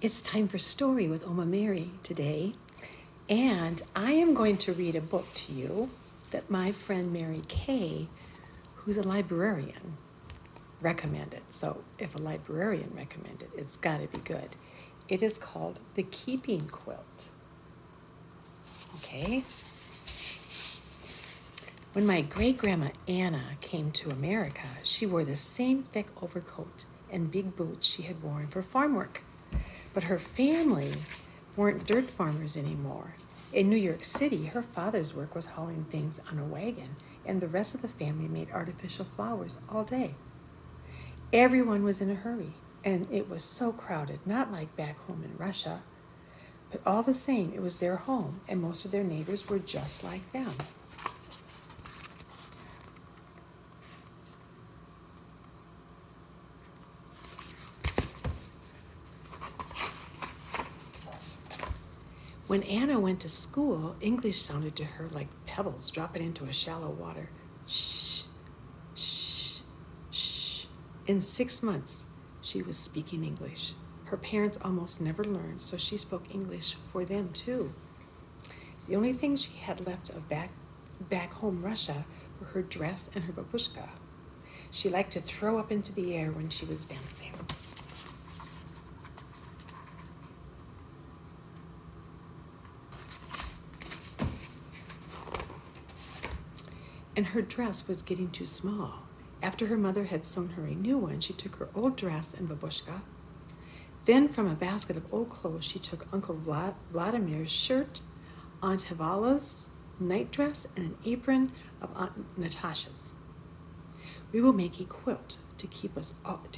It's time for Story with Oma Mary today, and I am going to read a book to you that my friend Mary Kay, who's a librarian, recommended. So if a librarian recommended it, it's got to be good. It is called The Keeping Quilt. Okay? When my great-grandma Anna came to America, she wore the same thick overcoat and big boots she had worn for farm work. But her family weren't dirt farmers anymore. In New York City, her father's work was hauling things on a wagon, and the rest of the family made artificial flowers all day. Everyone was in a hurry, and it was so crowded, not like back home in Russia. But all the same, it was their home, and most of their neighbors were just like them. When Anna went to school, English sounded to her like pebbles dropping into a shallow water. Shh, shh, shh. In 6 months, she was speaking English. Her parents almost never learned, so she spoke English for them too. The only thing she had left of back home Russia were her dress and her babushka. She liked to throw up into the air when she was dancing. And her dress was getting too small. After her mother had sewn her a new one, she took her old dress and babushka. Then from a basket of old clothes, she took Uncle Vladimir's shirt, Aunt Havala's nightdress, and an apron of Aunt Natasha's. We will make a quilt to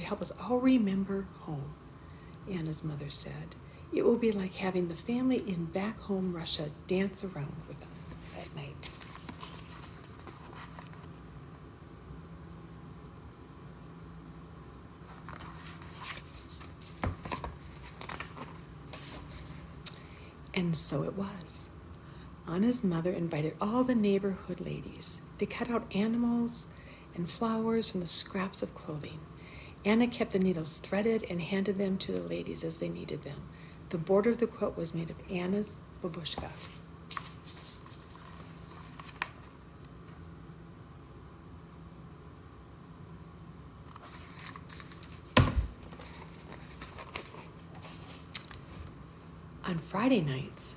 help us all remember home, Anna's mother said. It will be like having the family in back home Russia dance around with us at night. And so it was. Anna's mother invited all the neighborhood ladies. They cut out animals and flowers from the scraps of clothing. Anna kept the needles threaded and handed them to the ladies as they needed them. The border of the quilt was made of Anna's babushka. On Friday nights,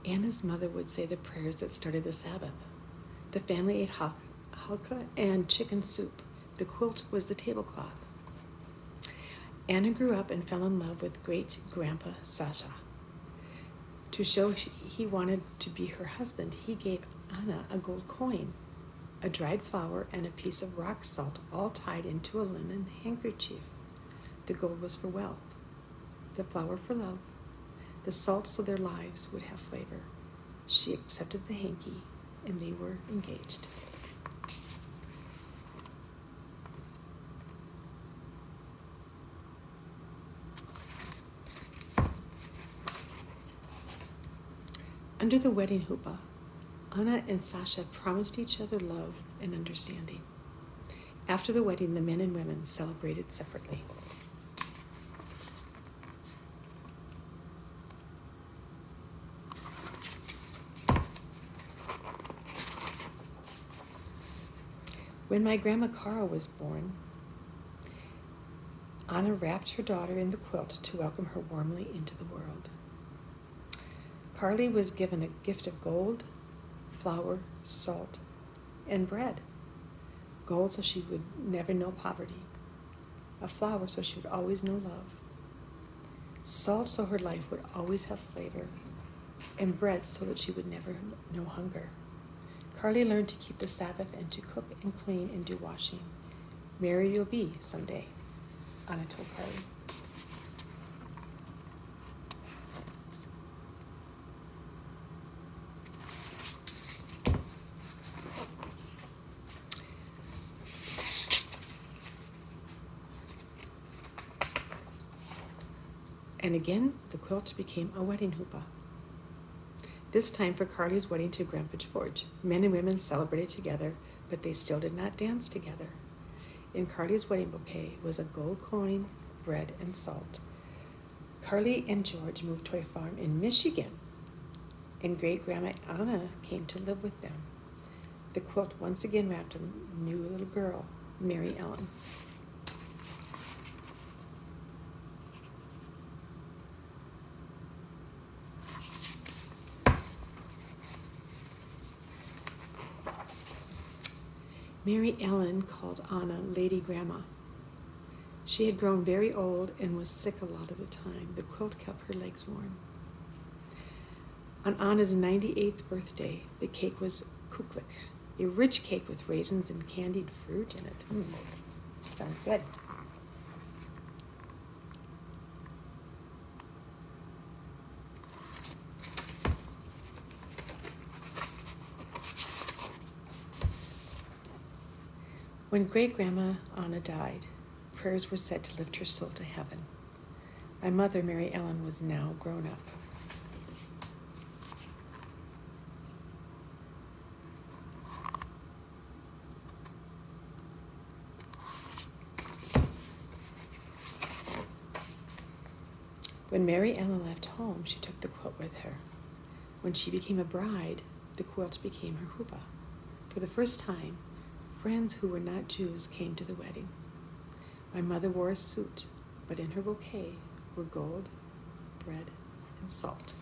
Anna's mother would say the prayers that started the Sabbath. The family ate halka and chicken soup. The quilt was the tablecloth. Anna grew up and fell in love with great-grandpa Sasha. To show he wanted to be her husband, he gave Anna a gold coin, a dried flower, and a piece of rock salt, all tied into a linen handkerchief. The gold was for wealth, the flower for love, the salt so their lives would have flavor. She accepted the hanky, and they were engaged. Under the wedding chuppah, Anna and Sasha promised each other love and understanding. After the wedding, the men and women celebrated separately. When my grandma Carl was born, Anna wrapped her daughter in the quilt to welcome her warmly into the world. Carly was given a gift of gold, flour, salt, and bread. Gold so she would never know poverty. A flower so she would always know love. Salt so her life would always have flavor. And bread so that she would never know hunger. Carly learned to keep the Sabbath and to cook and clean and do washing. Married you'll be someday, Anna told Carly. And again, the quilt became a wedding chuppah. This time for Carly's wedding to Grandpa George. Men and women celebrated together, but they still did not dance together. In Carly's wedding bouquet was a gold coin, bread, and salt. Harley and George moved to a farm in Michigan, and great-grandma Anna came to live with them. The quilt once again wrapped a new little girl, Mary Ellen. Mary Ellen called Anna Lady Grandma. She had grown very old and was sick a lot of the time. The quilt kept her legs warm. On Anna's 98th birthday, the cake was kuklik, a rich cake with raisins and candied fruit in it. Sounds good. When great-grandma Anna died, prayers were said to lift her soul to heaven. My mother, Mary Ellen, was now grown up. When Mary Ellen left home, she took the quilt with her. When she became a bride, the quilt became her huppah. For the first time, friends who were not Jews came to the wedding. My mother wore a suit, but in her bouquet were gold, bread, and salt.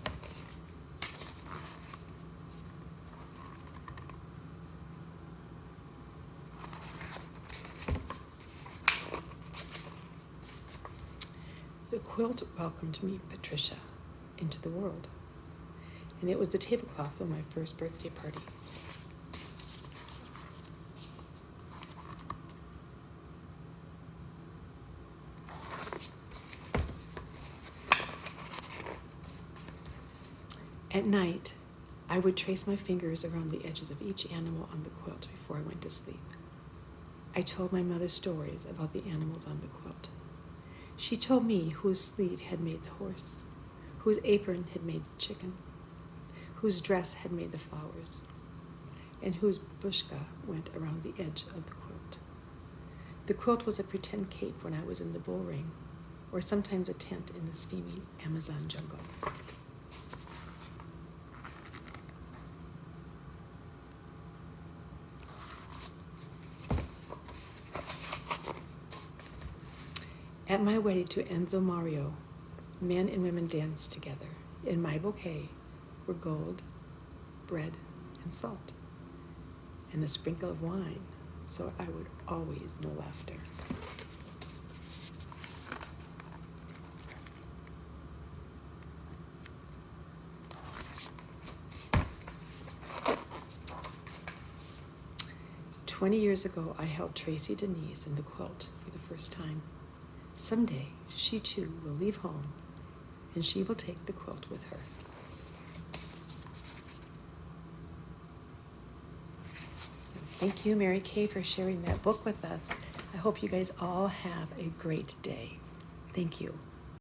The quilt welcomed me, Patricia, into the world, and it was the tablecloth of my first birthday party. At night, I would trace my fingers around the edges of each animal on the quilt before I went to sleep. I told my mother stories about the animals on the quilt. She told me whose sleeve had made the horse, whose apron had made the chicken, whose dress had made the flowers, and whose bushka went around the edge of the quilt. The quilt was a pretend cape when I was in the bull ring, or sometimes a tent in the steaming Amazon jungle. At my wedding to Enzo Mario, men and women danced together. In my bouquet were gold, bread, and salt, and a sprinkle of wine, so I would always know laughter. "20 years ago, I held Tracy Denise in the quilt for the first time. Someday, she too will leave home, and she will take the quilt with her." Thank you, Mary Kay, for sharing that book with us. I hope you guys all have a great day. Thank you.